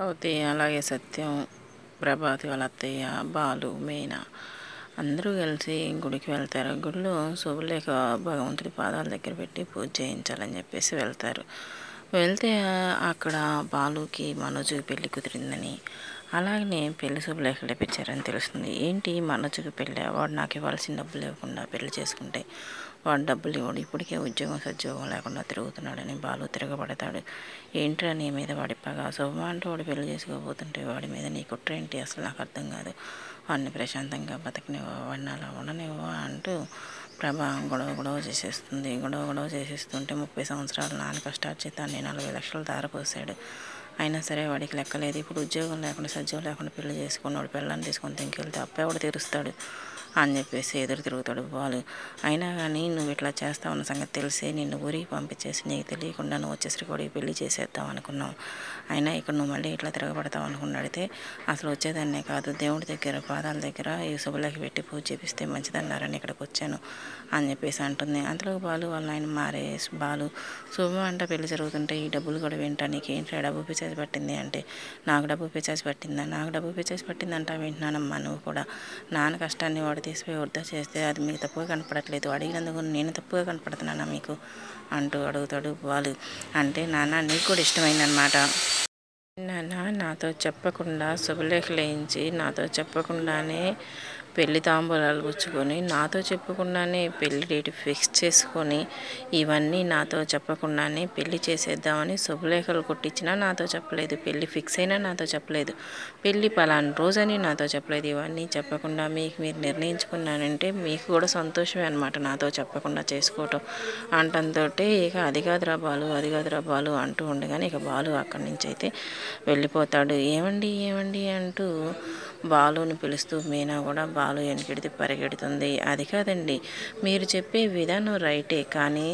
అవతి, అలాగే సత్యం, ప్రభాతి వాళ్ళ అత్తయ్య, బాలు, మీనా అందరూ కలిసి గుడికి వెళ్తారు. గుడిలో శుభలేఖ భగవంతుడి పాదాల దగ్గర పెట్టి పూజ చేయించాలని చెప్పేసి వెళ్తారు. వెళ్తే అక్కడ బాలుకి మనోజ్కి పెళ్ళి కుదిరిందని, అలాగనే పెళ్లి శుభలేఖలు తెప్పించారని తెలుస్తుంది. ఏంటి మనోజ్కి పెళ్ళి, వాడు నాకు ఇవ్వాల్సిన డబ్బులు ఇవ్వకుండా పెళ్లి చేసుకుంటే వాడు డబ్బులు ఇవ్వడు, ఇప్పటికే ఉద్యోగం సద్యోగం లేకుండా తిరుగుతున్నాడని బాలు తిరగబడతాడు. ఏంట్రా నీ మీద వాడి పగ, శుభమ అంటూ వాడు పెళ్లి చేసుకోబోతుంటే వాడి మీద నీ కుట్ర ఏంటి, అసలు నాకు అర్థం కాదు, వాడిని ప్రశాంతంగా బతకనివ్వ, వాడిని అలా ఉండనివ్వ అంటూ ప్రభా గొడవ చేసేస్తుంది. గొడవ చేసేస్తుంటే 30 సంవత్సరాలు నాన్న కష్టార్జితాన్ని 40 లక్షలు ధారపోసాడు. అయినా సరే వాడికి లెక్కలేదు. ఇప్పుడు ఉద్యోగం లేకుండా సద్యోగం లేకుండా పెళ్లి చేసుకుని వాడు పిల్లల్ని తీసుకొని తింకెళ్తే అప్పెవడు తీరుస్తాడు అని చెప్పేసి ఎదురు తిరుగుతాడు బాలు. అయినా కానీ నువ్వు ఇట్లా చేస్తావన్న సంగతి తెలిసే నిన్ను ఊరికి పంపించేసి నీకు తెలియకుండా నువ్వు వచ్చేసరికి వాడికి పెళ్లి చేసేద్దాం అనుకున్నావు. అయినా ఇక్కడ నువ్వు మళ్ళీ ఇట్లా తిరగబడతావు అనుకున్నాడితే అసలు వచ్చేదాన్నే కాదు, దేవుడి దగ్గర పాదాల దగ్గర ఈ శుభలేఖ పెట్టి పూజ చేపిస్తే మంచిదన్నారని ఇక్కడికి వచ్చాను అని చెప్పేసి అంటుంది. అంతలో బాలు వాళ్ళ ఆయన బాలు శుభం అంట పెళ్లి జరుగుతుంటే ఈ డబ్బులు కూడా వింటా, నీకేంటి డబ్బు పిచ్చేసి పట్టింది అంటే, నాకు డబ్బు పిచ్చేసి పట్టిందంట వింటున్నానమ్మా, నువ్వు కూడా నాన్న కష్టాన్ని వాడు తీసిపోయి వృధా చేస్తే అది మీకు తప్పుగా కనపడట్లేదు, అడిగినందుకు నేను తప్పుగా కనపడుతున్నానా మీకు అంటూ అడుగుతాడు బాలు. అంటే నాన్న నీకు కూడా ఇష్టమైందనమాట, నాన్న నాతో చెప్పకుండా శుభలేఖలు వేయించి నాతో చెప్పకుండానే పెళ్లి తాంబూలాలు పుచ్చుకొని నాతో చెప్పకుండానే పెళ్లి డేట్ ఫిక్స్ చేసుకొని ఇవన్నీ నాతో చెప్పకుండానే పెళ్లి చేసేద్దామని శుభలేఖలు కొట్టించినా నాతో చెప్పలేదు, పెళ్లి ఫిక్స్ అయినా నాతో చెప్పలేదు, పెళ్లి పలానా రోజని నాతో చెప్పలేదు. ఇవన్నీ చెప్పకుండా మీకు మీరు నిర్ణయించుకున్నానంటే మీకు కూడా సంతోషమే అనమాట నాతో చెప్పకుండా చేసుకోవటం అంటంతో ఇక అది కాదురా బాలు అంటూ ఉండగానే ఇక బాలు అక్కడి నుంచి అయితే వెళ్ళిపోతాడు. ఏమండి అంటూ బాలుని పిలుస్తూ మీనా కూడా బాలు వెనకెడితే పరిగెడుతుంది. అది కాదండి, మీరు చెప్పే విధానం రైటే కానీ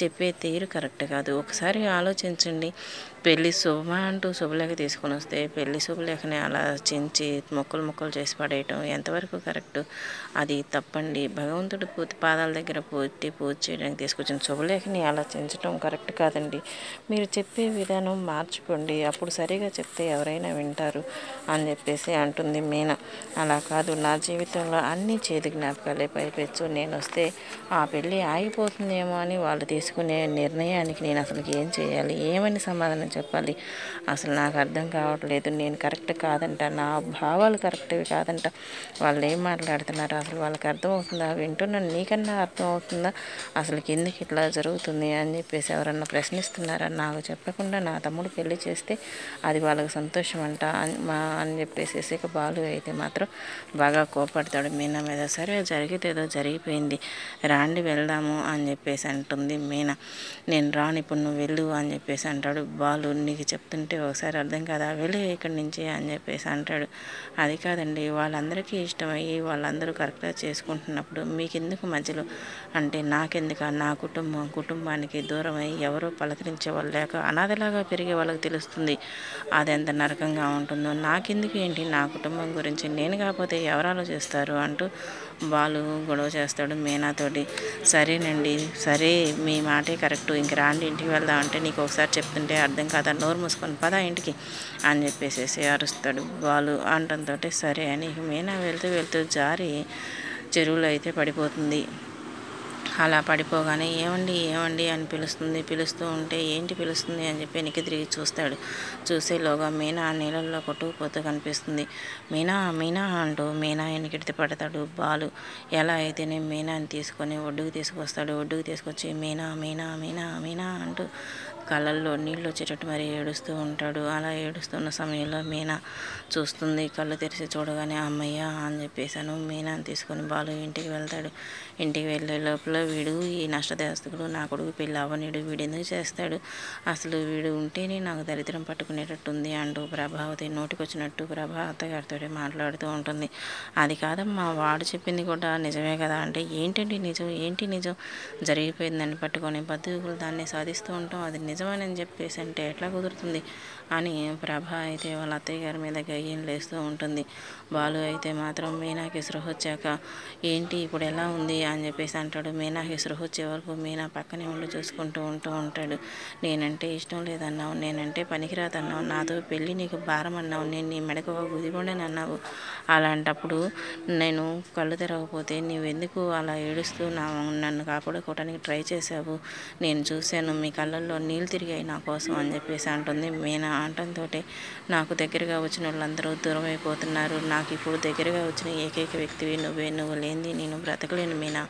చెప్పే తీరు కరెక్ట్ కాదు, ఒకసారి ఆలోచించండి. పెళ్లి శుభమ అంటూ శుభలేఖ తీసుకొని వస్తే పెళ్లి శుభలేఖని అలా చించి ముక్కలు చేసి పడేయటం ఎంతవరకు కరెక్టు, అది తప్పండి. భగవంతుడు పాదాల దగ్గర పూజ చేయడానికి తీసుకొచ్చిన శుభలేఖని అలా చించటం కరెక్ట్ కాదండి. మీరు చెప్పే విధానం మార్చుకోండి, అప్పుడు సరిగా చెప్తే ఎవరైనా వింటారు అని చెప్పేసి అంటుంది మీనా. అలా కాదు, నా జీవితంలో అన్ని చేదు జ్ఞాపకాలే, పైపెచ్చు నేను వస్తే ఆ పెళ్ళి ఆగిపోతుందేమో అని వాళ్ళు తీసుకునే నిర్ణయానికి నేను అసలు ఏం చేయాలి, ఏమని సమాధానం చెప్పాలి, అసలు నాకు అర్థం కావట్లేదు. నేను కరెక్ట్ కాదంట, నా భావాలు కరెక్ట్వి కాదంట, వాళ్ళు ఏం మాట్లాడుతున్నారు అసలు వాళ్ళకి అర్థమవుతుందా, వింటున్నాను నీకన్నా అర్థమవుతుందా, అసలు ఎందుకు ఇట్లా జరుగుతుంది అని చెప్పేసి ఎవరన్నా ప్రశ్నిస్తున్నారా, నాకు చెప్పకుండా నా తమ్ముడు పెళ్లి చేస్తే అది వాళ్ళకి సంతోషం అంట అని చెప్పేసి ఇక బాలు అయితే మాత్రం బాగా కోపడతాడు మీనా మీద. సరే జరిగితే ఏదో జరిగిపోయింది, రాండి వెళ్దాము అని చెప్పేసి అంటుంది మీనా. నేను రాను, ఇప్పుడు నువ్వు వెళ్ళు అని చెప్పేసి అంటాడు బాలు. నీకు చెప్తుంటే ఒకసారి అర్థం కాదా, వెళ్ళి ఇక్కడి నుంచి అని చెప్పేసి అంటాడు. అది కాదండి, వాళ్ళందరికీ ఇష్టమయ్యి వాళ్ళందరూ కరెక్ట్గా చేసుకుంటున్నప్పుడు మీకెందుకు మధ్యలో అంటే, నాకెందుక, నా కుటుంబానికి దూరమై ఎవరో పలకరించే వాళ్ళు లేక అనాథలాగా పెరిగే వాళ్ళకి తెలుస్తుంది అది ఎంత నరకంగా ఉంటుందో. నాకెందుకు ఏంటి, నా కుటుంబం గురించి నేను కాకపోతే ఎవరు ఆలోచిస్తారు అంటూ బాలు గొడవ చేస్తాడు మీనాతోటి. సరేనండి, సరే మీ మాటే కరెక్టు, ఇంక రాండి ఇంటికి వెళ్దాం అంటే, నీకు ఒకసారి చెప్తుంటే అర్థం కాదా, నోరు మూసుకొని పదా ఇంటికి అని చెప్పేసి అరుస్తాడు బాలు. అంటంతో సరే అని మీనా వెళ్తూ జారి చెరువులో అయితే పడిపోతుంది. అలా పడిపోగానే ఏమండి అని పిలుస్తూ ఉంటే ఏంటి పిలుస్తుంది అని చెప్పి వెనక్కి తిరిగి చూస్తాడు. చూసేలోగా మీనా నీళ్ళల్లో కొట్టుకుపోతూ కనిపిస్తుంది. మీనా అంటూ మీనా వెనకెడితే పడతాడు బాలు. ఎలా అయితేనే మీనాని తీసుకొని ఒడ్డుకు తీసుకొస్తాడు. ఒడ్డుకు తీసుకొచ్చి మీనా అంటూ కళ్ళల్లో నీళ్ళు వచ్చేటట్టు మరి ఏడుస్తూ ఉంటాడు. అలా ఏడుస్తున్న సమయంలో మీనా చూస్తుంది. కళ్ళు తెరిచి చూడగానే అమ్మయ్య అని చెప్పేసాను మీనాని తీసుకొని బాలు ఇంటికి వెళ్తాడు. ఇంటికి వెళ్ళే లోపల వీడు ఈ నష్టదేవస్తుడు నా కొడుకు పెళ్ళి అవ్వనీడు, వీడు ఎందుకు చేస్తాడు, అసలు వీడు ఉంటేనే నాకు దరిద్రం పట్టుకునేటట్టుంది అంటూ ప్రభావతి నోటికొచ్చినట్టు అత్తగారితో మాట్లాడుతూ ఉంటుంది. అది కాదమ్మా, వాడు చెప్పింది కూడా నిజమే కదా అంటే, ఏంటి నిజం జరిగిపోయిందని పట్టుకొని బతుకులు దాన్ని సాధిస్తూ ఉంటాం, అది నిజమని చెప్పేసి అంటే ఎట్లా కుదురుతుంది అని ప్రభ అయితే వాళ్ళ అత్తయ్య గారి మీద గయ్యం లేస్తూ ఉంటుంది. బాలు అయితే మాత్రం మీనాకి స్పృహ వచ్చాక ఏంటి ఇప్పుడు ఎలా ఉంది అని చెప్పేసి అంటాడు. మీనాకి స్పృహ వచ్చే వరకు మీనా పక్కనే ఉండి చూసుకుంటూ ఉంటాడు. నేనంటే ఇష్టం లేదన్నావు, నేనంటే పనికిరాదన్నావు, నాతో పెళ్ళి నీకు భారం అన్నావు, నేను నీ మెడకు గుదిగొండని అన్నావు. అలాంటప్పుడు నేను కళ్ళు తెరవకపోతే నువ్వెందుకు అలా ఏడుస్తూ నన్ను కాపాడుకోవడానికి ట్రై చేశావు? నేను చూశాను, మీ కళ్ళల్లో నీళ్ళు తిరిగాయి నా కోసం అని చెప్పేసి అంటుంది. మీనా అంటంతో నాకు దగ్గరగా వచ్చిన వాళ్ళందరూ దూరం అయిపోతున్నారు, నాకు ఇప్పుడు దగ్గరగా వచ్చిన ఏకైక వ్యక్తివి నువ్వే, నువ్వు లేనిది నేను బ్రతకలేను మీనా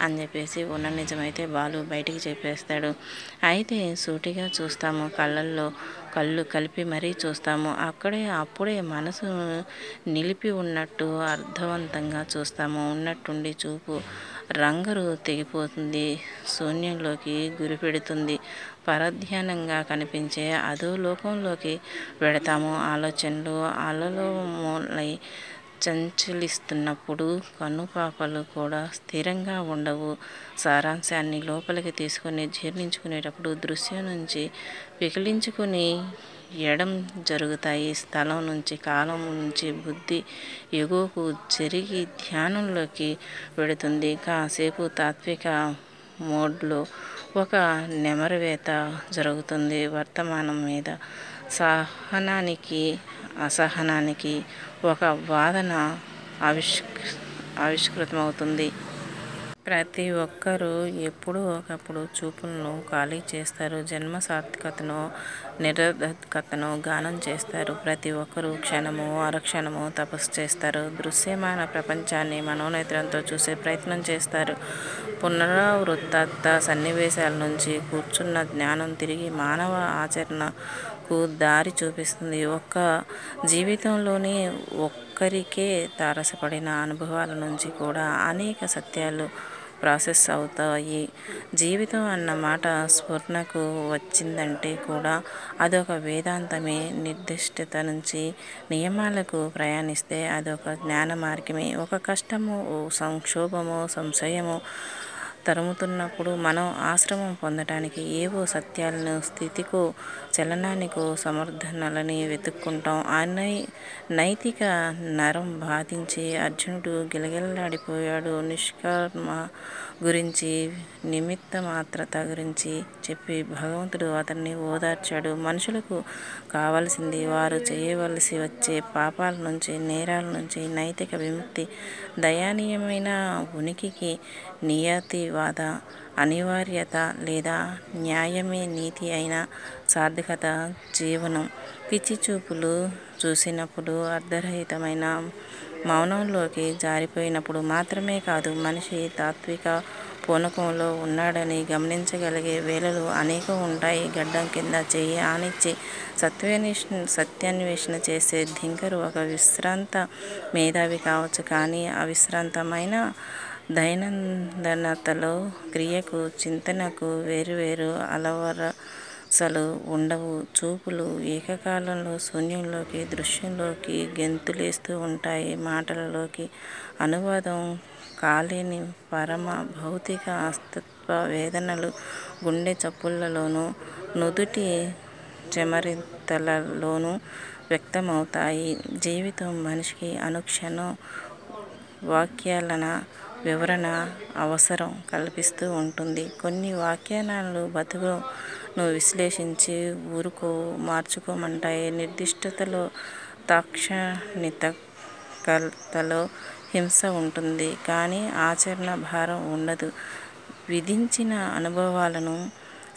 అని చెప్పేసి ఉన్న నిజమైతే బాలు బయటికి చెప్పేస్తాడు. అయితే సూటిగా చూస్తాము, కళ్ళు కలిపి మరీ చూస్తాము. అప్పుడే మనసు నిలిపి ఉన్నట్టు అర్థవంతంగా చూస్తాము. ఉన్నట్టుండి చూపు రంగరు తెగిపోతుంది, శూన్యంలోకి గురిపెడుతుంది. పరధ్యానంగా కనిపించే అదో లోకంలోకి వెడతాము. ఆలోచనలు అలలో మూలై చంచలిస్తున్నప్పుడు కనుపాపలు కూడా స్థిరంగా ఉండవు. సారాంశాన్ని లోపలికి తీసుకుని జీర్ణించుకునేటప్పుడు దృశ్యం నుంచి వికిలించుకుని ఎడం జరుగుతాయి. స్థలం నుంచి, కాలం నుంచి బుద్ధి ఎగువకు జరిగి ధ్యానంలోకి వెడుతుంది. కాసేపు తాత్విక మోడ్లో ఒక నెమరువేత జరుగుతుంది. వర్తమానం మీద సహనానికి అసహనానికి ఒక వాదన ఆవిష్కృతమవుతుంది. ప్రతి ఒక్కరూ ఎప్పుడో ఒకప్పుడు చూపులను ఖాళీ చేస్తారు. జన్మ సార్థకతనో నిరర్థకతనో గానం చేస్తారు. ప్రతి ఒక్కరూ క్షణమో అరక్షణమో తపస్సు చేస్తారు. దృశ్యమాన ప్రపంచాన్ని మనోనేత్రంతో చూసే ప్రయత్నం చేస్తారు. పునరావృత సన్నివేశాల నుంచి కూర్చున్న జ్ఞానం తిరిగి మానవ ఆచరణకు దారి చూపిస్తుంది. ఒక్క జీవితంలోనే ఒక్కరికే తారసపడిన అనుభవాల నుంచి కూడా అనేక సత్యాలు ప్రాసెస్ అవుతాయి. జీవితం అన్న మాట స్ఫురణకు వచ్చిందంటే కూడా అదొక వేదాంతమే. నిర్దిష్టత నుంచి నియమాలకు ప్రయాణిస్తే అదొక జ్ఞాన మార్గమే. ఒక కష్టమో, ఓ సంక్షోభమో, సంశయమో తరుముతున్నప్పుడు మనం ఆశ్రమం పొందటానికి ఏవో సత్యాలను, స్థితికో చలనానికో సమర్థనలని వెతుక్కుంటాం. ఆ నైతిక నరం బాధించి అర్జునుడు గిలగిల్లాడిపోయాడు. నిష్కర్మ గురించి, నిమిత్తమాత్రత గురించి చెప్పి భగవంతుడు అతన్ని ఓదార్చాడు. మనుషులకు కావలసింది వారు చేయవలసి వచ్చే పాపాల నుంచి, నేరాల నుంచి నైతిక విముక్తి. దయనీయమైన ఉనికికి నియతివాద అనివార్యత లేదా న్యాయమే నీతి అయిన సార్థకత జీవనం. పిచ్చి చూపులు చూసినప్పుడు, అర్ధరహితమైన మౌనంలోకి జారిపోయినప్పుడు మాత్రమే కాదు, మనిషి తాత్విక పూనకంలో ఉన్నాడని గమనించగలిగే వేళలు అనేకం ఉంటాయి. గడ్డం కింద చెయ్యి ఆనించి సత్యాన్వేషణ చేసే ధింకరు ఒక విశ్రాంత మేధావి కావచ్చు. కానీ అవిశ్రాంతమైన దైనందినతలో క్రియకు, చింతనకు వేరువేరు అలవరసలు ఉండవు. చూపులు ఏకకాలంలో శూన్యంలోకి, దృశ్యంలోకి గెంతులేస్తూ ఉంటాయి. మాటలలోకి అనువాదం కాలేని పరమ భౌతిక అస్తిత్వ వేదనలు గుండె చప్పుళ్ళలోనూ, నుదుటి చెమరింతలలోనూ వ్యక్తమవుతాయి. జీవితం మనిషికి అనుక్షణం వ్యాఖ్యాన, వివరణ అవసరం కల్పిస్తూ ఉంటుంది. కొన్ని వ్యాఖ్యానాలు బతుకును విశ్లేషించి మార్చుకోమంటాయి. నిర్దిష్టతలో, తాక్షణికతలో హింస ఉంటుంది, కానీ ఆచరణ భారం ఉండదు. విధించిన అనుభవాలను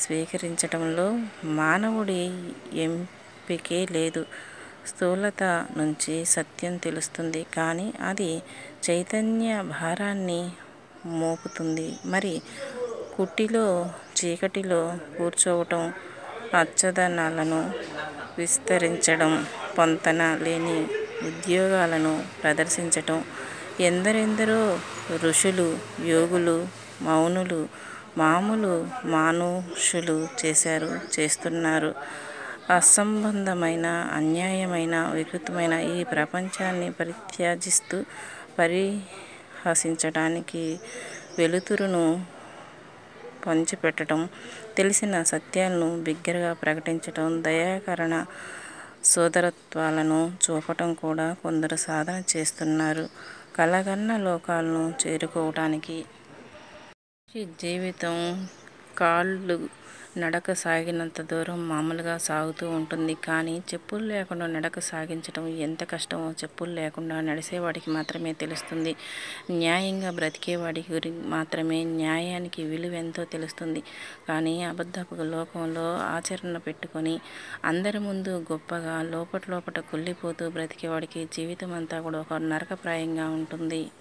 స్వీకరించటంలో మానవుడి ఎంపికే లేదు. స్థూలత నుంచి సత్యం తెలుస్తుంది, కానీ అది చైతన్య భారాన్ని మోపుతుంది. మరి కుట్టిలో చీకటిలో కూర్చోవటం, అచ్చదనాలను విస్తరించడం, పొంతన లేని ఉద్యోగాలను ప్రదర్శించటం ఎందరెందరో ఋషులు, యోగులు, మౌనులు, మామూలు మానుషులు చేశారు, చేస్తున్నారు. అసంబద్ధమైన, అన్యాయమైన, వికృతమైన ఈ ప్రపంచాన్ని పరిత్యజిస్తూ పరిహసించటానికి, వెలుతురును పంచిపెట్టడం, తెలిసిన సత్యాలను బిగ్గరగా ప్రకటించటం, దయాకరణ సోదరత్వాలను చూపటం కూడా కొందరు సాధన చేస్తున్నారు. కలగన్న లోకాలను చేరుకోవటానికి. మనిషి జీవితం కాళ్ళు నడక సాగినంత దూరం మామూలుగా సాగుతూ ఉంటుంది. కానీ చెప్పులు లేకుండా నడక సాగించటం ఎంత కష్టమో చెప్పులు లేకుండా నడిచేవాడికి మాత్రమే తెలుస్తుంది. న్యాయంగా బ్రతికేవాడికి మాత్రమే న్యాయానికి విలువెంతో తెలుస్తుంది. కానీ అబద్ధపు లోకంలో ఆచరణ పెట్టుకొని అందరి ముందు గొప్పగా లోపట కుళ్ళిపోతూ బ్రతికేవాడికి జీవితం అంతా కూడా ఒక నరకప్రాయంగా ఉంటుంది.